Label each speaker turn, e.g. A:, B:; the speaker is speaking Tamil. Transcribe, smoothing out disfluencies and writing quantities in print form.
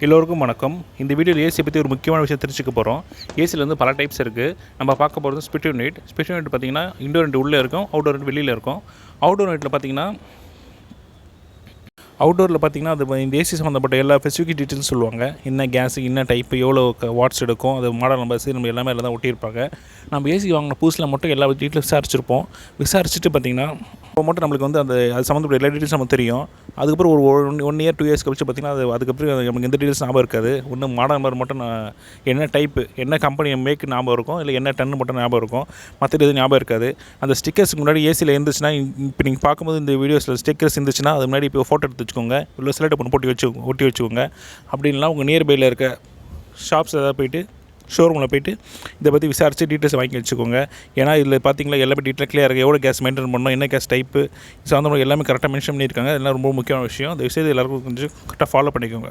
A: எல்லோருக்கும் வணக்கம். இந்த வீடியோவில் ஏசி பற்றி ஒரு முக்கியமான விஷயம் தெரிஞ்சுக்க போகிறோம். ஏசியில் வந்து பல டைப்ஸ் இருக்குது. நம்ம பார்க்க போகிறது ஸ்பிட் யூனிட். ஸ்பிட் யூனிட் பார்த்திங்கன்னா இண்டோர் யூனிட் உள்ளே இருக்கும், அவுட்டோர் யூனிட் வெளியில் இருக்கும். அவுட்டோர் யூனிட்டில் பார்த்திங்கன்னா அது இந்த ஏசி சம்மந்தப்பட்ட எல்லா ஸ்பெசிஃபிக் டீட்டெயில்ஸ் சொல்லுவாங்க. என்ன கேஸ், என்ன டைப்பு, எவ்வளோ வாட்ஸ் எடுக்கும், அது மாடல் நம்பர், சீரியல் எல்லாமே எல்லாம் தான் ஒட்டியிருப்பாங்க. நம்ம ஏசி வாங்கின புதுசில் மட்டும் எல்லா டீட்டெயிலும் விசாரிச்சுட்டு பார்த்திங்கன்னா இப்போ மட்டும் நம்மளுக்கு வந்து அது சம்மந்தப்பட்ட எல்லா டீட்டெயில்ஸ் நமக்கு தெரியும். அதுக்கப்புறம் ஒரு 1 இயர் 2 இயர்ஸ் கழிச்சு பார்த்திங்கன்னா அதுக்கப்புறம் நமக்கு எந்த டீட்டெயில்ஸ் ஞாபகம் இருக்காது. ஒன்று மாடல் நம்பர் மட்டும் என்ன டைப்பு, என்ன கம்பெனி மேக் ஞாபகம் இருக்கும், இல்லை என்ன டன்னு மட்டும் ஞாபகம் இருக்கும். மற்ற எதுவும் ஞாபகம் இருக்காது. அந்த ஸ்டிக்கர்ஸ்க்கு முன்னாடி ஏசியில் இருந்துச்சுன்னா, இப்போ நீங்கள் பார்க்கும்போது இந்த வீடியோஸில் ஸ்டிக்கர்ஸ் இருந்துச்சுன்னா அது முன்னாடி இப்போ ஃபோட்டோ எடுத்து வச்சுக்கோங்க, இல்லை செலக்ட் பண்ணி ஒட்டி வச்சுக்கோங்க. அப்படின்லாம் உங்கள் நியர்பையில் இருக்க ஷாப்ஸ் ஏதாவது போய்ட்டு, ஷோரூமில் போய்ட்டு இதை பற்றி விசாரித்து டீட்டெயில்ஸ் வாங்கி வச்சுக்கோங்க. ஏன்னா இதில் பார்த்தீங்களா எல்லாமே டீட்டெயில் கிளியர் இருக்குது. எவ்வளோ கேஸ் மெயின்டைன் பண்ணணும், என்ன கேஸ் டைப்பு சார்ந்த எல்லாமே கரெக்டாக மென்ஷன் பண்ணியிருக்காங்க. இதெல்லாம் ரொம்ப முக்கியமான விஷயம். இந்த விஷயத்தை எல்லாருக்கும் கொஞ்சம் கரெக்டாக ஃபாலோ பண்ணிக்கோங்க.